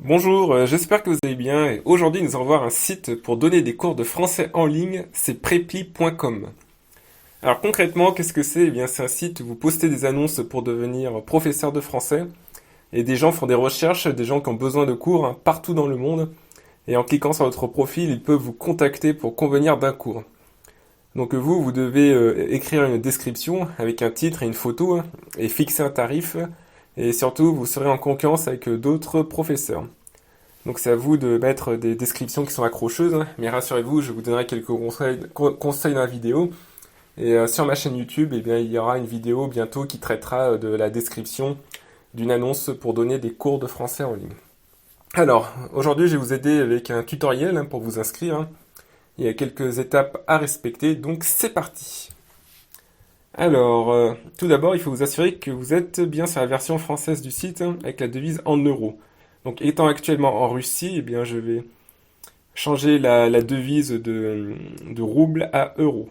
Bonjour, j'espère que vous allez bien et aujourd'hui nous allons voir un site pour donner des cours de français en ligne, c'est preply.com. Alors concrètement, qu'est-ce que c'est? Eh bien c'est un site où vous postez des annonces pour devenir professeur de français et des gens font des recherches, des gens qui ont besoin de cours partout dans le monde et en cliquant sur votre profil, ils peuvent vous contacter pour convenir d'un cours. Donc vous devez écrire une description avec un titre et une photo et fixer un tarif et surtout vous serez en concurrence avec d'autres professeurs. Donc c'est à vous de mettre des descriptions qui sont accrocheuses, mais rassurez-vous, je vous donnerai quelques conseils dans la vidéo. Et sur ma chaîne YouTube, eh bien, il y aura une vidéo bientôt qui traitera de la description d'une annonce pour donner des cours de français en ligne. Alors, aujourd'hui, je vais vous aider avec un tutoriel pour vous inscrire. Il y a quelques étapes à respecter, donc c'est parti. Alors, tout d'abord, il faut vous assurer que vous êtes bien sur la version française du site avec la devise en euros. Donc, étant actuellement en Russie, eh bien, je vais changer la devise de rouble à euro.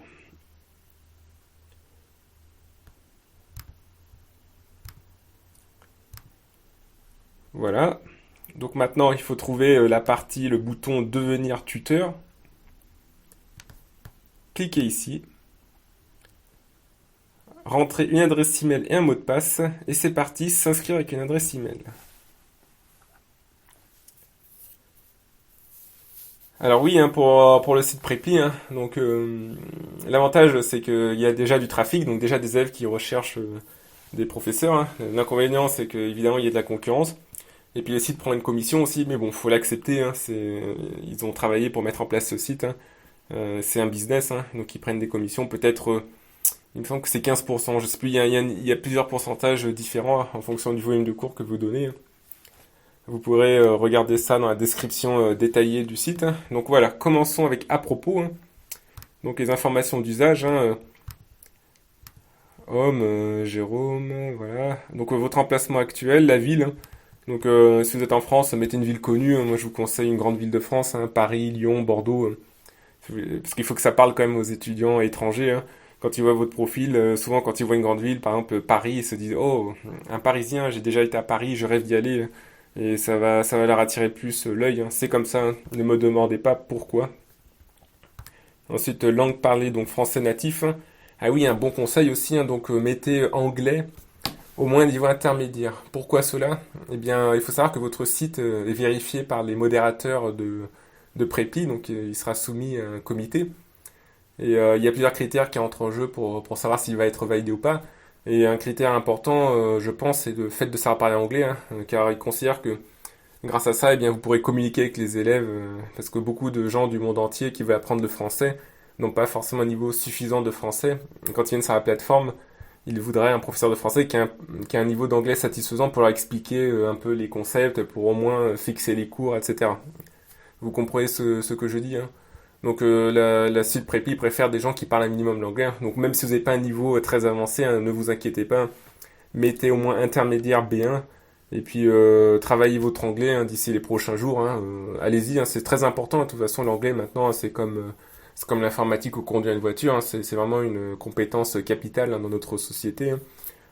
Voilà. Donc maintenant, il faut trouver la partie, le bouton devenir tuteur. Cliquez ici. Rentrez une adresse email et un mot de passe. Et c'est parti, s'inscrire avec une adresse email. Alors oui, pour le site Preply, donc l'avantage c'est qu'il y a déjà du trafic, donc déjà des élèves qui recherchent des professeurs. L'inconvénient c'est qu'évidemment il y a de la concurrence. Et puis le site prend une commission aussi, mais bon, faut l'accepter. Ils ont travaillé pour mettre en place ce site. C'est un business, donc ils prennent des commissions. Peut-être, il me semble que c'est 15%. Je sais plus, il y a plusieurs pourcentages différents en fonction du volume de cours que vous donnez. Vous pourrez regarder ça dans la description détaillée du site. Donc voilà, commençons avec à propos. Donc les informations d'usage. Homme, Jérôme, voilà. Donc votre emplacement actuel, la ville. Donc si vous êtes en France, mettez une ville connue. Moi je vous conseille une grande ville de France, Paris, Lyon, Bordeaux. Parce qu'il faut que ça parle quand même aux étudiants étrangers. Quand ils voient votre profil, souvent quand ils voient une grande ville, par exemple Paris, ils se disent oh, un Parisien, j'ai déjà été à Paris, je rêve d'y aller. Et ça va leur attirer plus l'œil. C'est comme ça. Ne me demandez pas pourquoi. Ensuite, langue parlée, donc français natif. Ah oui, un bon conseil aussi. Donc mettez anglais au moins niveau intermédiaire. Pourquoi cela? Eh bien, il faut savoir que votre site est vérifié par les modérateurs de Preply, donc il sera soumis à un comité. Et il y a plusieurs critères qui entrent en jeu pour savoir s'il va être validé ou pas. Et un critère important, je pense, c'est le fait de savoir parler anglais, car ils considèrent que grâce à ça, eh bien, vous pourrez communiquer avec les élèves, parce que beaucoup de gens du monde entier qui veulent apprendre le français n'ont pas forcément un niveau suffisant de français. Et quand ils viennent sur la plateforme, ils voudraient un professeur de français qui a un niveau d'anglais satisfaisant pour leur expliquer un peu les concepts, pour au moins fixer les cours, etc. Vous comprenez ce que je dis, Donc la site Preply préfère des gens qui parlent un minimum l'anglais. Donc même si vous n'avez pas un niveau très avancé, ne vous inquiétez pas. Mettez au moins intermédiaire B1 et puis travaillez votre anglais d'ici les prochains jours. Allez-y, c'est très important. De toute façon, l'anglais maintenant, c'est comme l'informatique au conduire une voiture. C'est vraiment une compétence capitale dans notre société.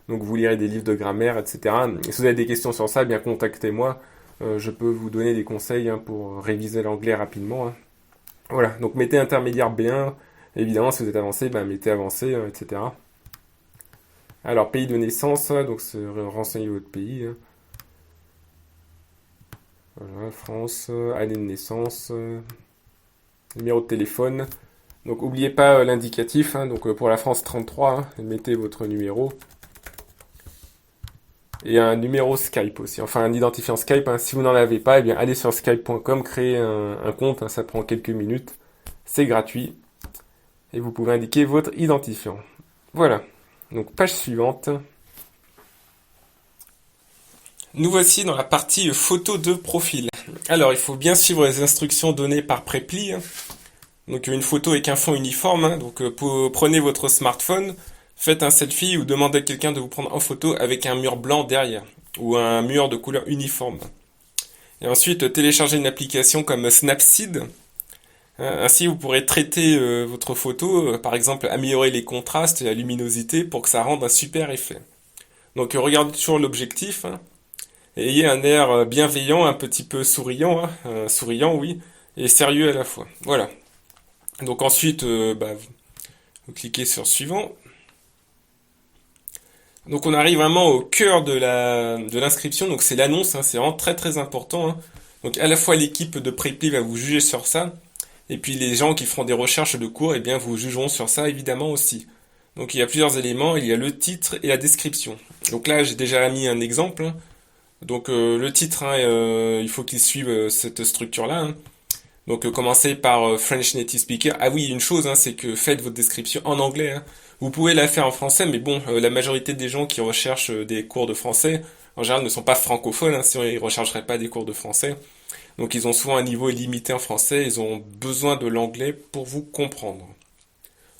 Donc vous lirez des livres de grammaire, etc. Et si vous avez des questions sur ça, eh bien contactez-moi. Je peux vous donner des conseils pour réviser l'anglais rapidement. Voilà, donc mettez intermédiaire B1. Évidemment, si vous êtes avancé, mettez avancé, etc. Alors, pays de naissance, donc c'est renseigner votre pays. Voilà, France, année de naissance, numéro de téléphone. Donc, n'oubliez pas l'indicatif. Donc, pour la France 33, mettez votre numéro. Et un numéro Skype aussi, enfin un identifiant Skype. Si vous n'en avez pas, eh bien, allez sur skype.com, créez un compte. Ça prend quelques minutes. C'est gratuit. Et vous pouvez indiquer votre identifiant. Voilà. Donc, page suivante. Nous voici dans la partie photo de profil. Alors, il faut bien suivre les instructions données par Preply. Donc, une photo avec un fond uniforme. Donc, prenez votre smartphone, faites un selfie ou demandez à quelqu'un de vous prendre en photo avec un mur blanc derrière ou un mur de couleur uniforme. Et ensuite, téléchargez une application comme Snapseed. Ainsi, vous pourrez traiter votre photo, par exemple améliorer les contrastes et la luminosité pour que ça rende un super effet. Donc, regardez toujours l'objectif. Ayez un air bienveillant, un petit peu souriant, hein, souriant, oui, et sérieux à la fois. Voilà. Donc ensuite, vous cliquez sur suivant. Donc on arrive vraiment au cœur de l'inscription, donc c'est l'annonce, hein, c'est vraiment très très important, hein. Donc à la fois l'équipe de Preply va vous juger sur ça, et puis les gens qui feront des recherches de cours, eh bien vous jugeront sur ça évidemment aussi. Donc il y a plusieurs éléments, il y a le titre et la description. Donc là j'ai déjà mis un exemple, hein. Donc le titre, hein, il faut qu'il suive cette structure-là, hein. Donc commencez par French Native Speaker. Ah oui, une chose, hein, c'est que faites votre description en anglais, hein. Vous pouvez la faire en français, mais bon, la majorité des gens qui recherchent des cours de français, en général, ne sont pas francophones, hein, sinon ils ne rechercheraient pas des cours de français. Donc ils ont souvent un niveau limité en français, ils ont besoin de l'anglais pour vous comprendre.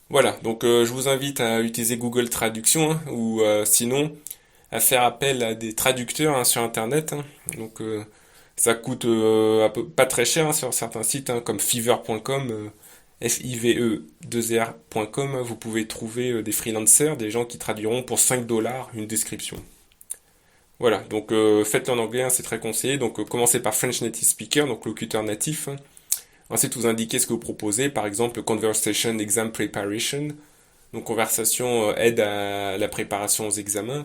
Voilà, donc je vous invite à utiliser Google Traduction, hein, ou sinon à faire appel à des traducteurs, hein, sur Internet, hein. Donc ça coûte pas très cher, hein, sur certains sites, hein, comme fiverr.com, five2r.com. Vous pouvez trouver des freelancers, des gens qui traduiront pour 5 dollars une description. Voilà, donc faites-le en anglais, hein, c'est très conseillé. Donc commencez par French Native Speaker, donc locuteur natif, hein. Ensuite, vous indiquez ce que vous proposez, par exemple Conversation Exam Preparation. Donc conversation aide à la préparation aux examens.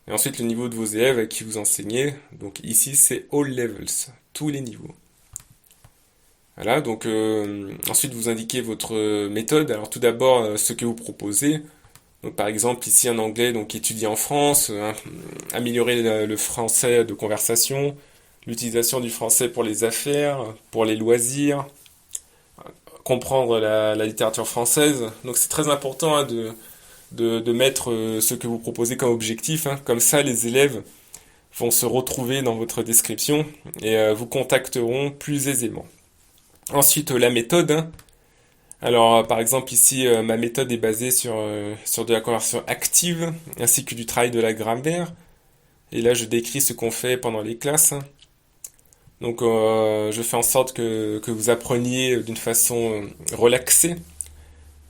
Et ensuite, le niveau de vos élèves à qui vous enseignez. Donc ici, c'est all levels, tous les niveaux. Voilà, donc ensuite, vous indiquez votre méthode. Alors tout d'abord, ce que vous proposez. Donc par exemple, ici en anglais, donc étudier en France, améliorer le français de conversation, l'utilisation du français pour les affaires, pour les loisirs, comprendre la littérature française. Donc c'est très important, hein, de mettre ce que vous proposez comme objectif, hein. Comme ça, les élèves vont se retrouver dans votre description et vous contacteront plus aisément. Ensuite, la méthode, hein. Alors, par exemple, ici, ma méthode est basée sur de la conversation active ainsi que du travail de la grammaire. Et là, je décris ce qu'on fait pendant les classes, hein. Donc, je fais en sorte que vous appreniez d'une façon relaxée.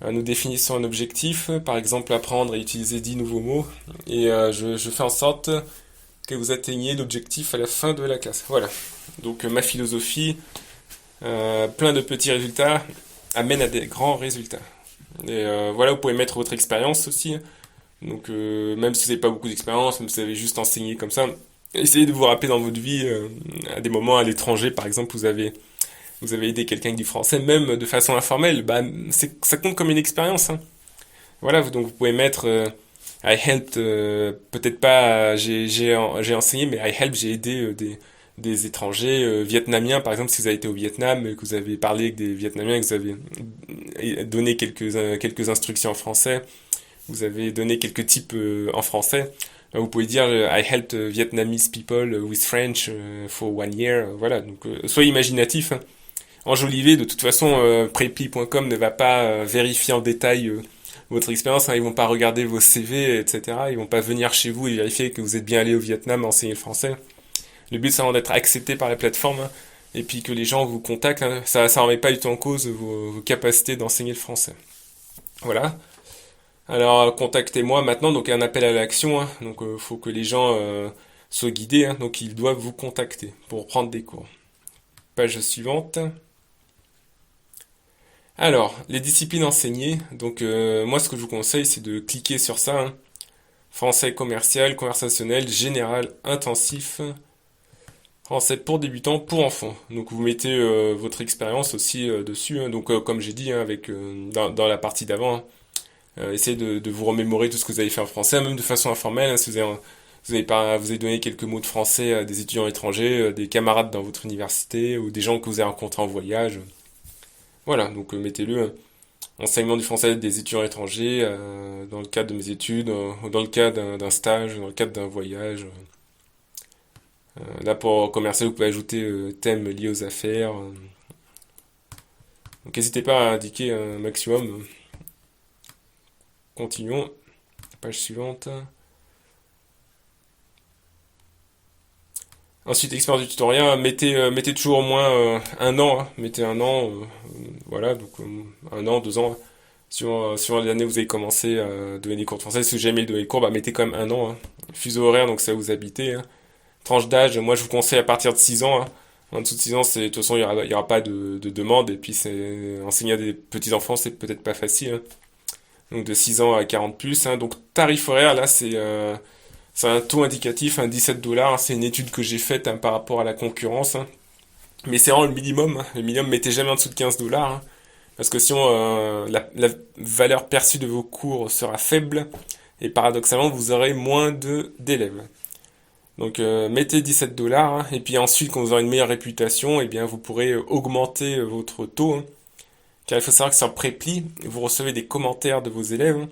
Nous définissons un objectif, par exemple apprendre à utiliser 10 nouveaux mots, et je fais en sorte que vous atteigniez l'objectif à la fin de la classe. Voilà. Donc ma philosophie, plein de petits résultats, amène à des grands résultats. Et voilà, vous pouvez mettre votre expérience aussi, hein. Donc même si vous n'avez pas beaucoup d'expérience, même si vous avez juste enseigné comme ça, essayez de vous rappeler dans votre vie, à des moments à l'étranger, par exemple, vous avez aidé quelqu'un avec du français, même de façon informelle, bah, ça compte comme une expérience, hein. Voilà, donc vous pouvez mettre I helped, peut-être pas j'ai enseigné, mais I helped, j'ai aidé des étrangers vietnamiens, par exemple, si vous avez été au Vietnam, que vous avez parlé avec des Vietnamiens, que vous avez donné quelques instructions en français, vous avez donné quelques tips en français. Vous pouvez dire I helped Vietnamese people with French for 1 year. Voilà, donc soyez imaginatif, hein. Enjolivez, de toute façon, Preply.com ne va pas vérifier en détail votre expérience, hein. Ils vont pas regarder vos CV, etc. Ils vont pas venir chez vous et vérifier que vous êtes bien allé au Vietnam enseigner le français. Le but, c'est vraiment d'être accepté par la plateforme, hein, et puis que les gens vous contactent, hein. Ça remet pas du tout en cause vos capacités d'enseigner le français. Voilà. Alors, contactez-moi maintenant, donc un appel à l'action, hein. Donc, il faut que les gens soient guidés, hein. Donc, ils doivent vous contacter pour prendre des cours. Page suivante. Alors, les disciplines enseignées. Donc, moi, ce que je vous conseille, c'est de cliquer sur ça, hein. Français commercial, conversationnel, général, intensif. Français pour débutants, pour enfants. Donc, vous mettez votre expérience aussi dessus, hein. Donc, comme j'ai dit, hein, avec dans la partie d'avant, hein, essayez de vous remémorer tout ce que vous avez fait en français, même de façon informelle, hein, si vous avez donné quelques mots de français à des étudiants étrangers, des camarades dans votre université, ou des gens que vous avez rencontrés en voyage. Voilà, donc mettez-le, hein. Enseignement du français des étudiants étrangers, dans le cadre de mes études, dans le cadre d'un stage, dans le cadre d'un voyage. Là, pour commercial, vous pouvez ajouter thèmes liés aux affaires. Donc n'hésitez pas à indiquer un maximum. Continuons. Page suivante. Ensuite, expérience du tutoriel, mettez toujours au moins 1 an, hein. Mettez 1 an, voilà, donc 1 an, 2 ans, hein. Suivant l'année où vous avez commencé à donner des cours de français. Si vous jamais donné des cours, bah mettez quand même 1 an, hein. Fuseau horaire, donc ça vous habitez, hein. Tranche d'âge, moi je vous conseille à partir de 6 ans, hein. En dessous de 6 ans, de toute façon, il y aura pas de demande. Et puis, enseigner à des petits-enfants, c'est peut-être pas facile, hein. Donc, de 6 ans à 40 plus, hein. Donc, tarif horaire, là, c'est un taux indicatif, un 17 dollars. C'est une étude que j'ai faite, hein, par rapport à la concurrence, hein. Mais c'est vraiment le minimum, hein. Le minimum, mettez jamais en dessous de 15 dollars, hein. Parce que sinon, la valeur perçue de vos cours sera faible. Et paradoxalement, vous aurez moins d'élèves. Donc mettez 17 dollars, hein, et puis ensuite quand vous aurez une meilleure réputation, eh bien vous pourrez augmenter votre taux, hein. Car il faut savoir que sur Preply, vous recevez des commentaires de vos élèves, hein.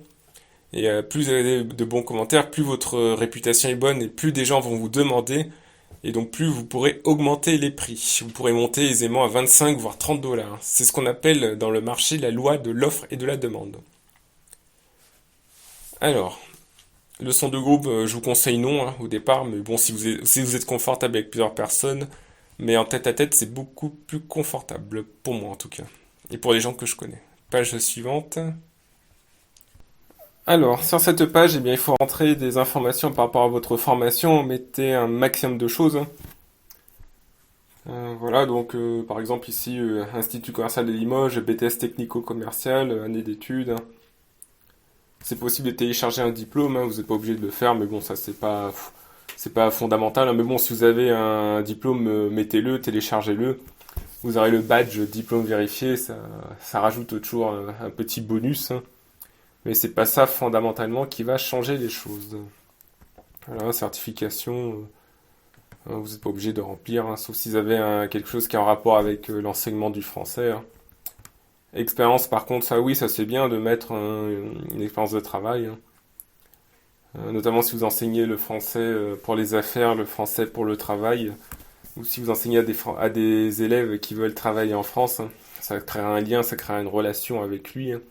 Et plus vous avez de bons commentaires, plus votre réputation est bonne et plus des gens vont vous demander, et donc plus vous pourrez augmenter les prix. Vous pourrez monter aisément à 25 voire 30 dollars. C'est ce qu'on appelle dans le marché la loi de l'offre et de la demande. Alors, leçon de groupe, je vous conseille non, hein, au départ, mais bon, si vous êtes confortable avec plusieurs personnes, mais en tête à tête, c'est beaucoup plus confortable, pour moi en tout cas, et pour les gens que je connais. Page suivante. Alors, sur cette page, eh bien, il faut rentrer des informations par rapport à votre formation, mettez un maximum de choses, hein. Voilà, donc par exemple ici, Institut commercial de Limoges, BTS technico-commercial, année d'études, hein. C'est possible de télécharger un diplôme, hein, vous n'êtes pas obligé de le faire, mais bon, ça c'est pas fondamental, hein. Mais bon, si vous avez un diplôme, mettez-le, téléchargez-le. Vous aurez le badge diplôme vérifié, ça rajoute toujours un petit bonus, hein. Mais c'est pas ça fondamentalement qui va changer les choses. Voilà, certification, vous n'êtes pas obligé de remplir, hein, sauf si vous avez quelque chose qui est en rapport avec l'enseignement du français, hein. Expérience, par contre, ça oui, ça c'est bien de mettre une expérience de travail, hein. Notamment si vous enseignez le français pour les affaires, le français pour le travail, ou si vous enseignez à des élèves qui veulent travailler en France, hein. Ça créera un lien, ça créera une relation avec lui, hein.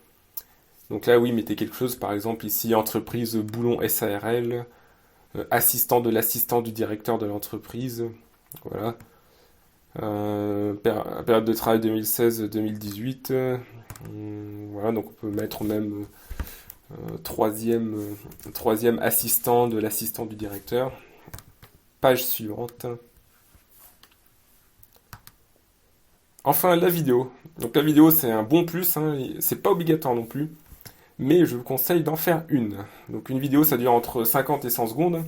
Donc là, oui, mettez quelque chose, par exemple ici, entreprise Boulon SARL, assistant de l'assistant du directeur de l'entreprise, voilà. Période de travail 2016-2018, voilà, donc on peut mettre même troisième assistant de l'assistant du directeur. Page suivante. Enfin, la vidéo. Donc la vidéo, c'est un bon plus, hein, c'est pas obligatoire non plus, mais je vous conseille d'en faire une. Donc une vidéo, ça dure entre 50 et 100 secondes.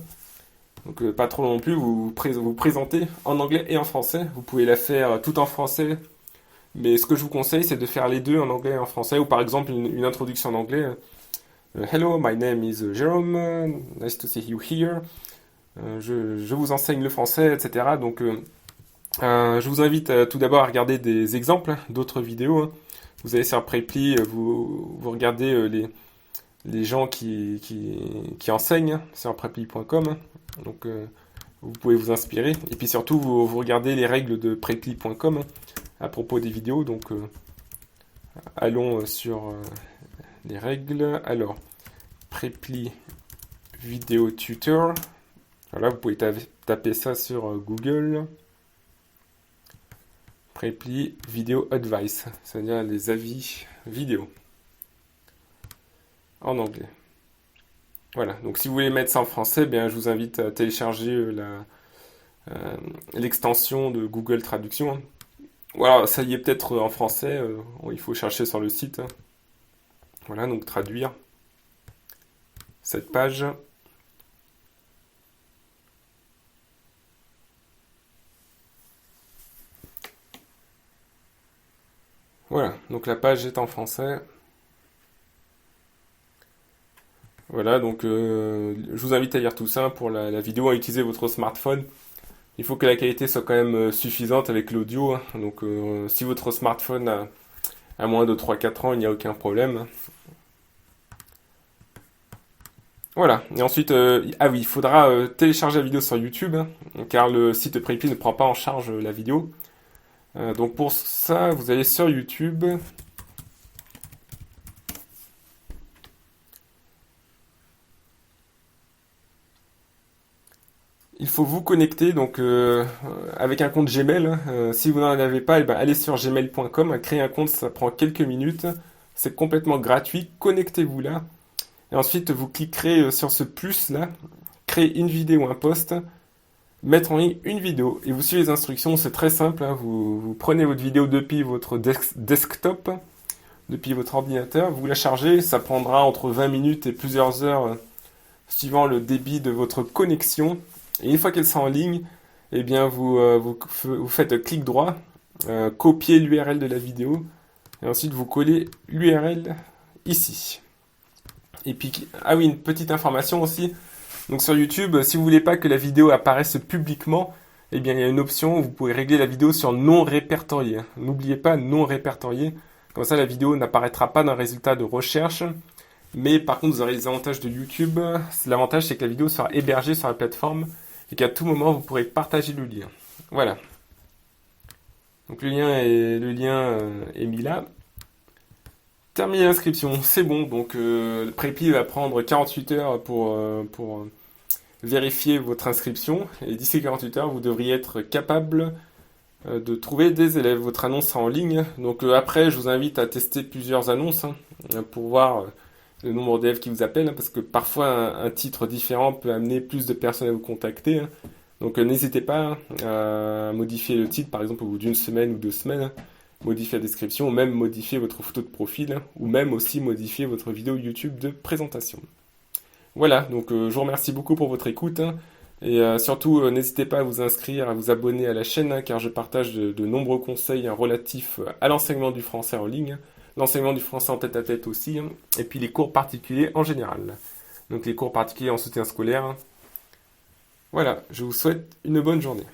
Donc pas trop long non plus, vous présentez en anglais et en français. Vous pouvez la faire tout en français, mais ce que je vous conseille, c'est de faire les deux en anglais et en français, ou par exemple une introduction en anglais. Hello, my name is Jerome, nice to see you here. Je vous enseigne le français, etc. Donc je vous invite tout d'abord à regarder des exemples d'autres vidéos, hein. Vous allez sur Preply, vous regardez les gens qui enseignent sur preply.com. Donc vous pouvez vous inspirer. Et puis surtout, vous regardez les règles de preply.com à propos des vidéos. Donc allons sur les règles. Alors, Preply Video Tutor. Voilà, vous pouvez taper ça sur Google. Preply Video Advice, c'est-à-dire les avis vidéo en anglais. Voilà, donc si vous voulez mettre ça en français, bien, je vous invite à télécharger l'extension de Google Traduction, hein. Voilà, ça y est peut-être en français, il faut chercher sur le site, hein. Voilà, donc traduire cette page. Voilà, donc la page est en français. Voilà, donc je vous invite à lire tout ça pour la vidéo, à utiliser votre smartphone. Il faut que la qualité soit quand même suffisante avec l'audio, hein. Donc si votre smartphone a moins de 3-4 ans, il n'y a aucun problème. Voilà, et ensuite, ah oui, il faudra télécharger la vidéo sur YouTube, hein, car le site Preply ne prend pas en charge la vidéo. Donc pour ça, vous allez sur YouTube. Il faut vous connecter donc avec un compte Gmail, hein. Si vous n'en avez pas, eh ben, allez sur gmail.com, créer un compte, ça prend quelques minutes. C'est complètement gratuit. Connectez-vous là. Et ensuite, vous cliquerez sur ce plus là, créer une vidéo ou un post. mettre en ligne une vidéo. Et vous suivez les instructions, c'est très simple, hein. Vous prenez votre vidéo depuis votre desktop, depuis votre ordinateur, vous la chargez, ça prendra entre 20 minutes et plusieurs heures, suivant le débit de votre connexion. Et une fois qu'elle sera en ligne, eh bien vous faites clic droit, copier l'URL de la vidéo, et ensuite vous collez l'URL ici. Et puis, ah oui, une petite information aussi. Donc sur YouTube, si vous voulez pas que la vidéo apparaisse publiquement, eh bien il y a une option où vous pouvez régler la vidéo sur non répertorié. N'oubliez pas non répertorié. Comme ça, la vidéo n'apparaîtra pas dans le résultat de recherche. Mais par contre, vous aurez les avantages de YouTube. L'avantage, c'est que la vidéo sera hébergée sur la plateforme et qu'à tout moment, vous pourrez partager le lien. Voilà. Donc le lien est mis là. Terminer l'inscription, c'est bon. Donc le prépi va prendre 48 heures pour vérifier votre inscription. Et d'ici 48 heures, vous devriez être capable de trouver des élèves. Votre annonce sera en ligne. Donc après, je vous invite à tester plusieurs annonces hein, pour voir le nombre d'élèves qui vous appellent. Hein, parce que parfois, un titre différent peut amener plus de personnes à vous contacter. Hein. Donc n'hésitez pas à modifier le titre, par exemple, au bout d'une semaine ou 2 semaines. Hein, modifier la description, ou même modifier votre photo de profil, hein, ou même aussi modifier votre vidéo YouTube de présentation. Voilà, donc je vous remercie beaucoup pour votre écoute. Hein, et surtout, n'hésitez pas à vous inscrire, à vous abonner à la chaîne, hein, car je partage de nombreux conseils hein, relatifs à l'enseignement du français en ligne, l'enseignement du français en tête-à-tête aussi, hein, et puis les cours particuliers en général. Donc les cours particuliers en soutien scolaire. Hein. Voilà, je vous souhaite une bonne journée.